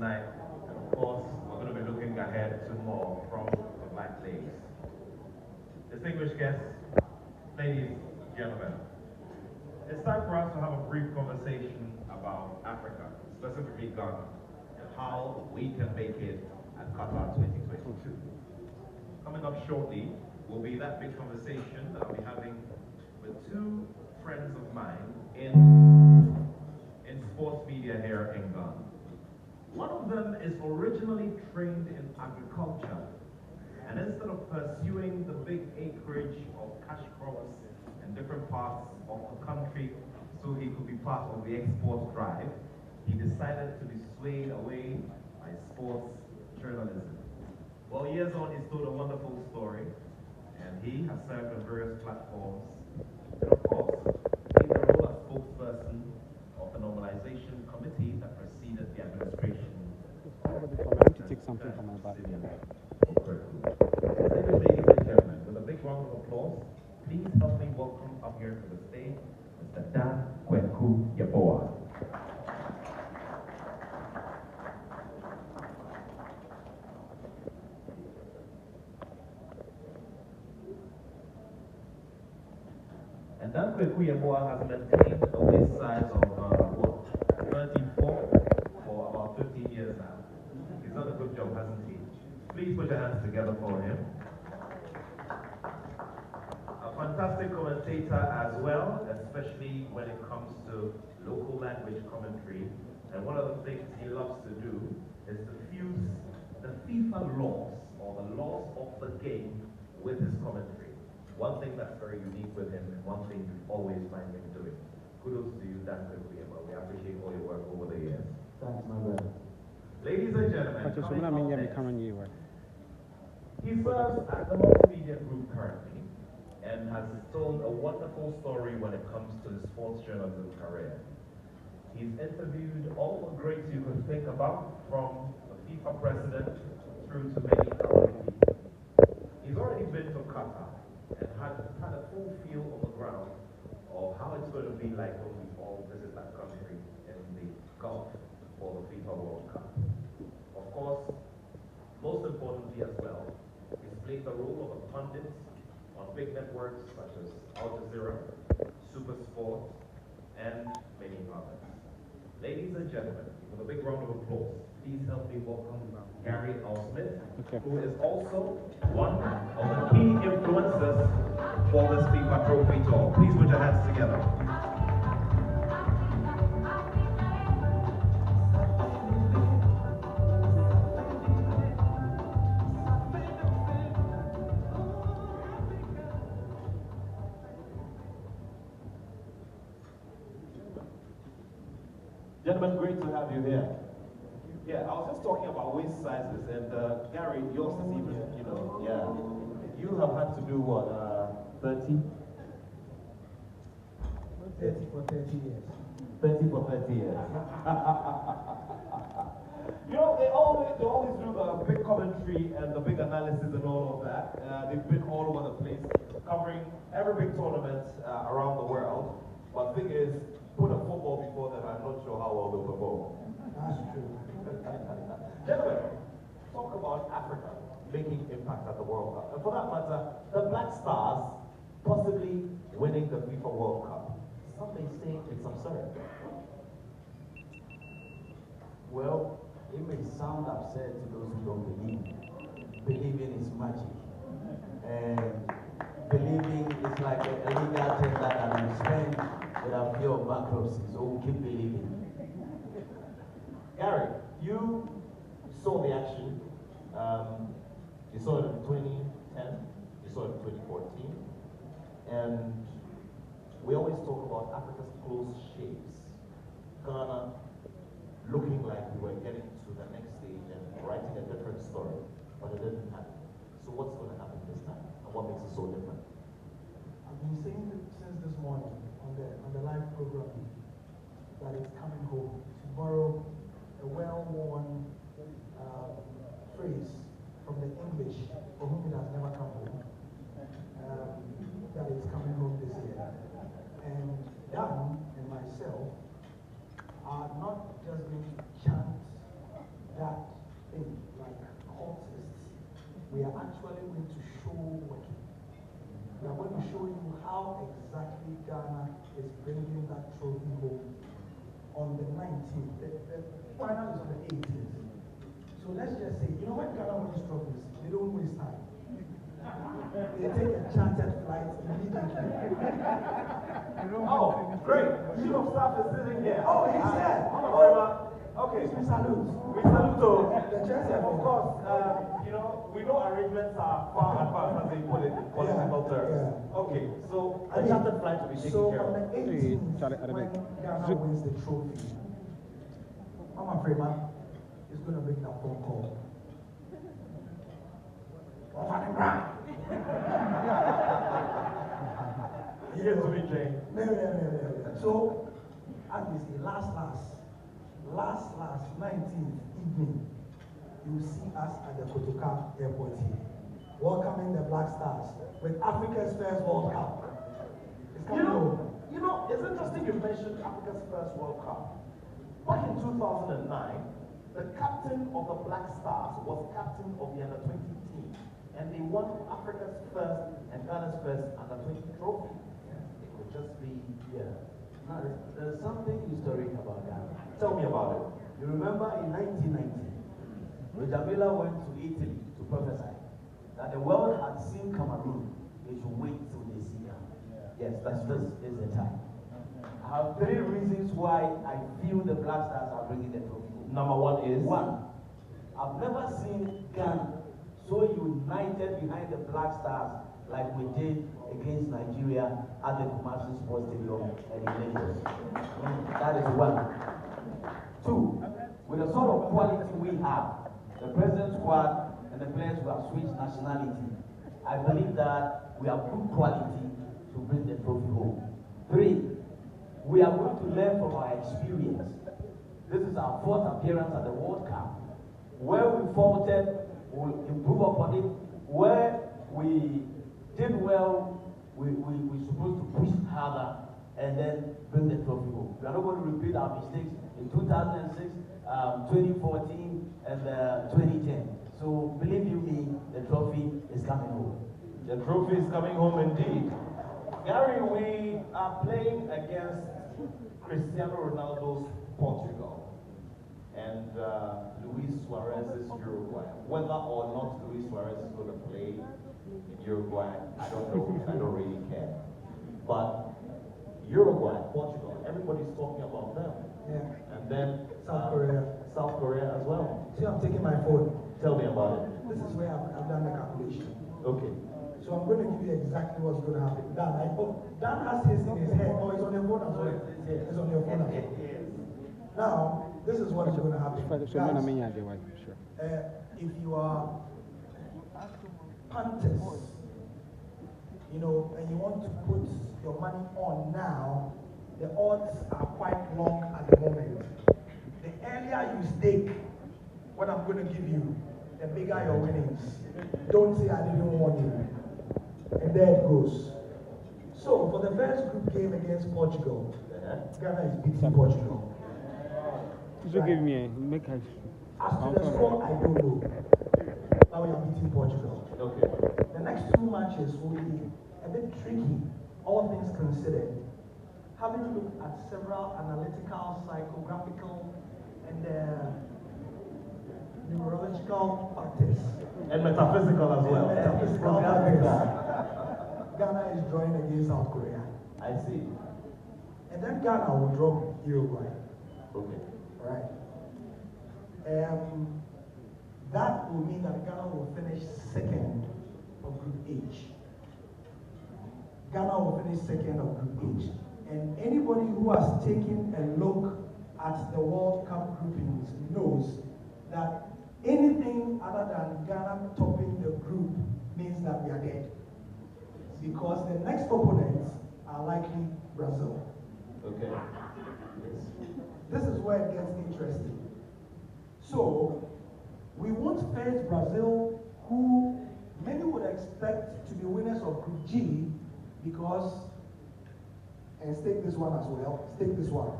tonight. And of course, we're going to be looking ahead to more from the Black Lakes. Distinguished guests, ladies, gentlemen, it's time for us to have a brief conversation about Africa, specifically Ghana, and how we can make it at Qatar 2022. Coming up shortly will be that big conversation that I'll be having with two friends of mine in sports media here in Ghana. One of them is originally trained in agriculture, and instead of pursuing the big acreage of cash crops in different parts of the country so he could be part of the export drive, he decided to be swayed away by sports journalism. Well, years on, he's told a wonderful story, and he has served on various platforms, and of course, played the role as spokesperson of the normalization committee that preceded the administration. To take something from my bag. Ladies and gentlemen, with a big round of applause, please help me welcome up here to the stage Mr. Kwaku Yeboah. And Kwaku Yeboah has maintained a waist size of 34 for about 15 years now. He's done a good job, hasn't he? Please put your hands together for him. A fantastic commentator as well, especially when it comes to local language commentary. And one of the things he loves to do is to fuse the FIFA laws or the laws of the game with his commentary. One thing that's very unique with him and one thing you always find him doing. Kudos to you, Kwaku Yeboah. We appreciate all your work over the years. Thanks, my brother. Ladies and gentlemen, He serves at the multimedia group currently and has told a wonderful story when it comes to his sports journalism career. He's interviewed all the greats you could think about, from the FIFA president through to many other people. He's already been to Qatar and had a full feel on the ground of how it's going to be like when we all visit that country in the Gulf for the FIFA World Cup. Of course, most importantly as well, he's played the role of a pundit on big networks such as Al Jazeera, Super Sport, and many others. Ladies and gentlemen, with a big round of applause, please help me welcome Gary Smith, who is also one of the key influencers for this FIFA Trophy Tour. Please put your hands together. Gentlemen, great to have you here. Yeah, I was just talking about waist sizes, and Gary, yours is even, Yeah. You have had to do what, 30? 30 for 30 years. 30 for 30 years. they always do the big commentary and the big analysis and all of that. They've been all over the place, covering every big tournament around the world. But the thing is, put a football before them, I'm not sure how well they'll perform. That's true. Gentlemen, talk about Africa making impact at the World Cup. And for that matter, the Black Stars possibly winning the FIFA World Cup. Some may say it's absurd. Well, it may sound absurd to those who don't believe. Believing is magic. And believing is like a legal tender that we spend without fear of bankruptcy. So we'll keep believing. Gary, you saw the action. You saw it in 2010, you saw it in 2014, and we always talk about Africa's close shaves. Ghana looking like we were getting to the next stage and writing a different story, but it didn't happen. So what's going to happen this time, and what makes it so different? I've been saying it since this morning on the live program that it's coming home. To borrow a well-worn phrase from the English, for whom it has never come home, that it's coming home this year. And Dan and myself are not just going to chant we are actually going to show working. We are going to show you how exactly Ghana is bringing that trophy home on the 19th. The final is on the 18th. So let's just say, you know when Ghana wins trophies, they don't waste time. They take a chartered flight immediately. Oh, great. Chief of Staff is sitting here. Oh, he's there. Okay. We salute. We salute to The chancellor. of course, we know arrangements are far advanced, as they put it in political terms. Yeah. Okay, so I the mean, chartered flight will be taken so care on the of. 18th, when Ghana wins the trophy, I'm afraid, man, is going to make that phone call. Off on the ground. You get to me, Jane. No. So, as we say, last 19th evening, you will see us at the Kotoka Airport here, welcoming the Black Stars with Africa's first World Cup. It's coming home. It's interesting you mentioned Africa's first World Cup. Back in 2009, the captain of the Black Stars was captain of the under-20 team, and they won Africa's first and Ghana's first under-20 trophy. It could just be, Now, there's something historic about Ghana. Tell me about it. You remember in 1990, Roger Miller went to Italy to prophesy that the world had seen Cameroon. They should wait till they see Ghana. Yes, this is the time. I have 3 reasons why I feel the Black Stars are bringing the trophy. Number one is? One, I've never seen Ghana so united behind the Black Stars like we did against Nigeria at the Kumasi Sports Stadium and in Lagos. That is one. 2, with the sort of quality we have, the present squad and the players who have switched nationality, I believe that we have good quality to bring the trophy home. 3, we are going to learn from our experience. This is our 4th appearance at the World Cup. Where we faltered, we'll improve upon it. Where we did well, we're supposed to push harder and then bring the trophy home. We are not going to repeat our mistakes in 2006, 2014, and 2010. So believe you me, the trophy is coming home. The trophy is coming home indeed. Gary, we are playing against Cristiano Ronaldo's Portugal and Luis Suarez's Uruguay. Whether or not Luis Suarez is going to play in Uruguay, I don't know. I don't really care. But Uruguay, Portugal, everybody's talking about them. Yeah. And then South Korea as well. See, I'm taking my phone. Tell me about it. This is where I've done the calculation. Okay. So I'm going to give you exactly what's going to happen. Dan has his in his head. Oh, it's on your phone as well. It's on your phone as well. Now, this is what is going to happen. Guys, if you are punters, and you want to put your money on now, the odds are quite long at the moment. The earlier you stake what I'm going to give you, the bigger your winnings. Don't say I didn't warn you. And there it goes. So, for the first group game against Portugal, Ghana is beating Portugal. You give me a make a. As to the score, I don't know. Now we are beating Portugal. Okay. The next 2 matches will be a bit tricky, all things considered. Having looked at several analytical, psychographical, and neurological factors. And metaphysical as well. Metaphysical factors. Ghana is drawing against South Korea. I see. And then Ghana will drop Uruguay. Okay. Right. That will mean that Ghana will finish second of Group H. Ghana will finish second of Group H. And anybody who has taken a look at the World Cup groupings knows that anything other than Ghana topping the group means that we are dead. Because the next opponents are likely Brazil. Okay. This is where it gets interesting. So, we won't face Brazil, who many would expect to be winners of Group G, because, and stake this one as well, stake this one.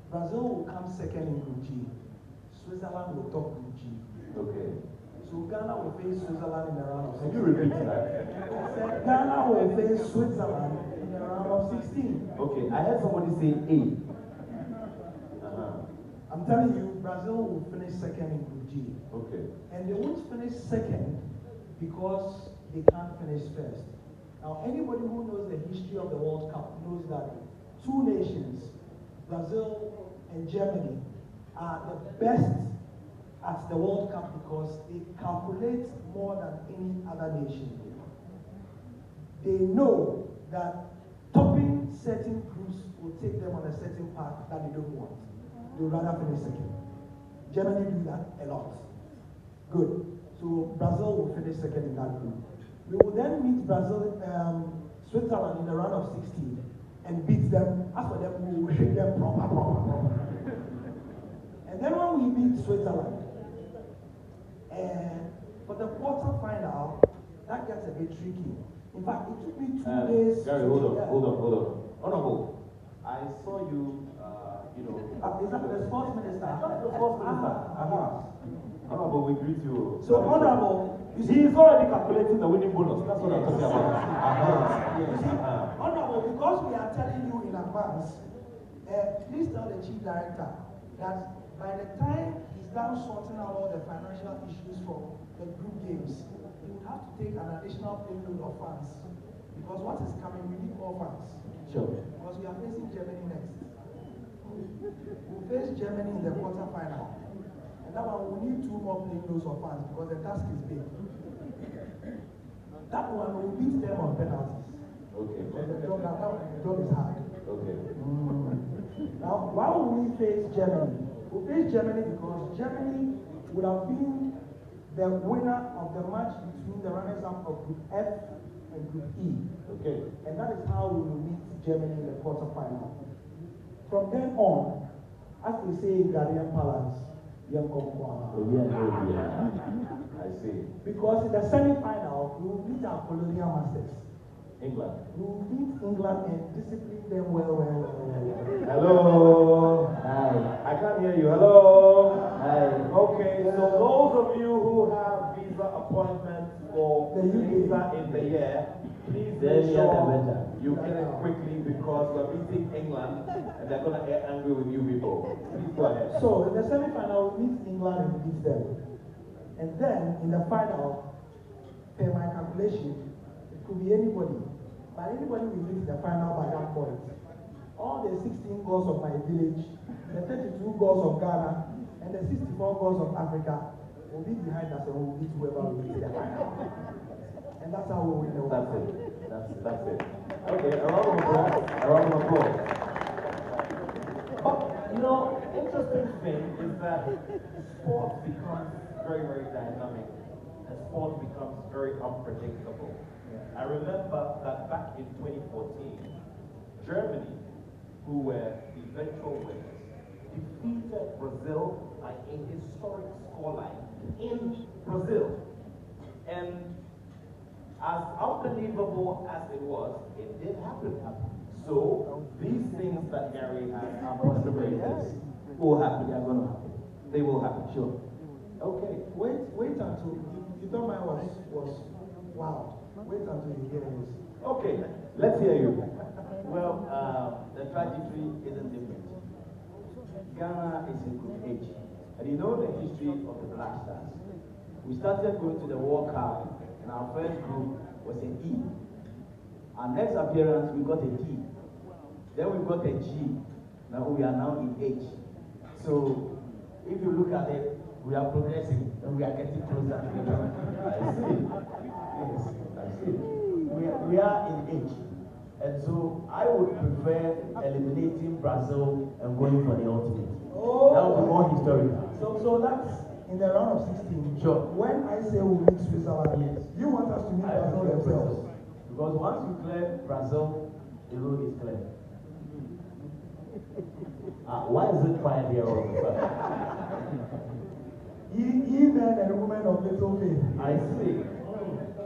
Brazil will come second in Group G. Switzerland will top Group G. Okay. So Ghana will face Switzerland in the round of 16. Can you repeat that? I said Ghana will face Switzerland in the round of 16. Okay, I heard somebody say A. I'm telling you, Brazil will finish second in Group G. Okay. And they won't finish second because they can't finish first. Now, anybody who knows the history of the World Cup knows that two nations, Brazil and Germany, are the best at the World Cup because they calculate more than any other nation. They know that topping certain groups will take them on a certain path that they don't want. They would rather finish second. Germany do that a lot. Good. So Brazil will finish second in that group. We will then meet Switzerland in the round of 16 and beat them. As for them, we will shake them proper. And then when we beat Switzerland, and for the quarter-final, that gets a bit tricky. In fact, it took me 2 days. Gary, hold on. Honorable, I saw you, is that the sports minister? That's the sports minister. Honorable, we greet you. So, Honorable, you see, He's already calculating the winning bonus. That's what I'm talking about. you see, Honorable, because we are telling you in advance, please tell the chief director that by the time he's done sorting out all the financial issues for the group games, he will have to take an additional payload of funds. Because what is coming, we need more funds. Sure. Because we are facing Germany next. We'll face Germany in the quarter-final. And that one, we need 2 more payloads of funds because the task is big. That one, will beat them on penalties. Okay. Because the job is hard. Okay. Now, why will we face Germany? We face Germany because Germany would have been the winner of the match between the runners-up of Group F and Group E. Okay. And that is how we will meet Germany in the quarter-final. From then on, as they say in Ghanaian parlance, young I see. because in the semi-final, we will meet our colonial masters. England. We will beat England and discipline them well. Hello. Hi. I can't hear you. Hello. Hi. Okay, so those of you who have visa appointments for The UK visa in the year, please make sure you get it quickly because we're beating England and they're going to get angry with you people. Please go ahead. So in the semi-final, we meet England and beat them. And then in the final, per my calculation, it could be anybody. But anybody will reach the final by that point. All the 16 goals of my village, the 32 goals of Ghana, and the 64 goals of Africa will be behind us and will beat whoever will reach the final. And that's how we win the World Cup. That's it. Okay, a round of applause. A round of applause. But, interesting thing is that sport becomes very, very dynamic. And sport becomes very unpredictable. I remember that back in 2014, Germany, who were the eventual winners, defeated Brazil by a historic scoreline in Brazil. And as unbelievable as it was, it did happen. So these things that Gary has are possibilities will happen. They are going to happen. They will happen, sure. Okay. Wait until you thought mine was wow. Wait until you hear this. Okay, let's hear you. Well, the trajectory isn't different. Ghana is in Group H. And you know the history of the Black Stars. We started going to the World Cup, and our first group was an E. Our next appearance, we got a D. Then we got a G. Now we are now in H. So, if you look at it, we are progressing, and we are getting closer to the top. I see. Yes, I see. We are in H. And so I would prefer eliminating Brazil and going for the ultimate. Oh, that would be more historical. So that's in the round of 16. Sure. When I say we meet Switzerland, Yes. you want us to meet I Brazil prefer themselves. Brazil. Because once you clear Brazil, the road is clear. Why is it quiet here all of a sudden? Ye men and women of little faith. I see.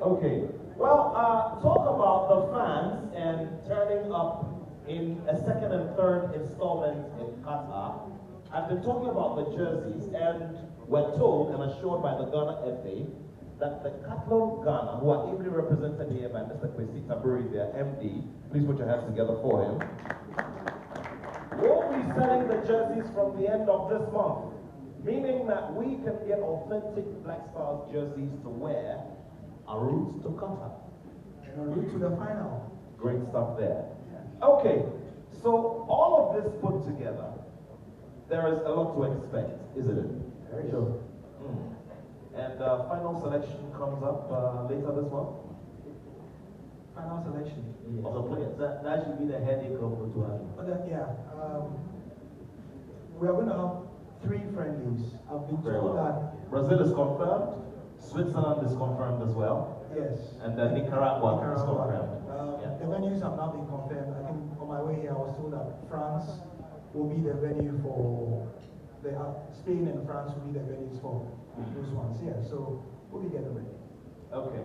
Okay. Well, talk about the fans and turning up in a second and third installment in Qatar. I've been talking about the jerseys, and we're told and assured by the Ghana FA that the cattle of Ghana, who are ably represented here by Mr. Kwesi Taburi, their MD, please put your hands together for him, will be selling the jerseys from the end of this month, meaning that we can get authentic Black Stars jerseys to wear en route to Qatar. En route to the final. Great stuff there. Okay, so all of this put together, there is a lot to expect, isn't it? Very sure. And final selection comes up later this month. Final selection. Yes. Of the players. That should be the headache of Kwaku. But we are going to have 3 friendlies. I've been Very told well. Brazil is confirmed. Switzerland is confirmed as well. that, yes. And then Nicaragua is confirmed. The venues have not been confirmed. I think on my way here I was told that France will be the venue for Spain and France will be the venues for those ones. Yeah, so we'll be getting ready. Okay.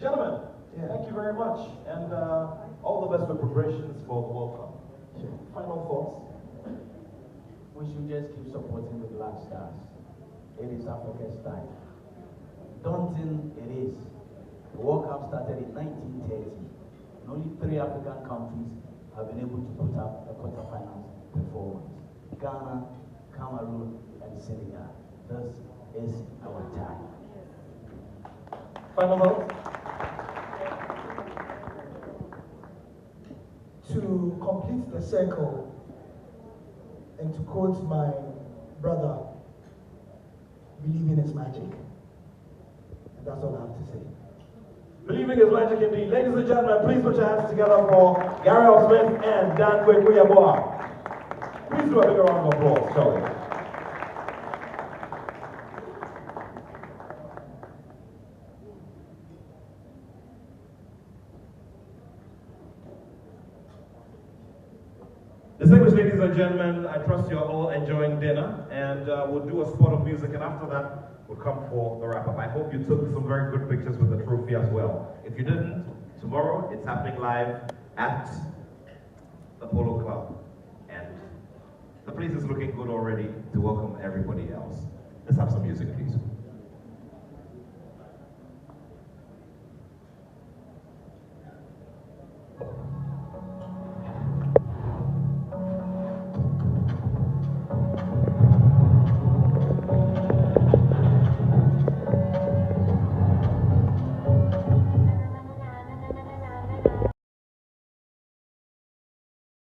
Gentlemen, thank you very much. And all the best with preparations for the World Cup. Final thoughts? We should just keep supporting the Black Stars. It is Africa's time. Daunting it is. The World Cup started in 1930. And only 3 African countries have been able to put up a quarterfinals performance. Ghana, Cameroon, and Senegal. This is our time. Final thoughts? To complete the circle, and to quote my brother, believing is magic. And that's all I have to say. Believing is magic indeed. Ladies and gentlemen, please put your hands together for Gary Smith and Kwaku Yeboah. Please do a big round of applause, shall we? Distinguished ladies and gentlemen, I trust you're all enjoying dinner, and we'll do a spot of music, and after that, we'll come for the wrap-up. I hope you took some very good pictures with the trophy as well. If you didn't, tomorrow it's happening live at the Polo Club, and the place is looking good already to welcome everybody else. Let's have some music, please.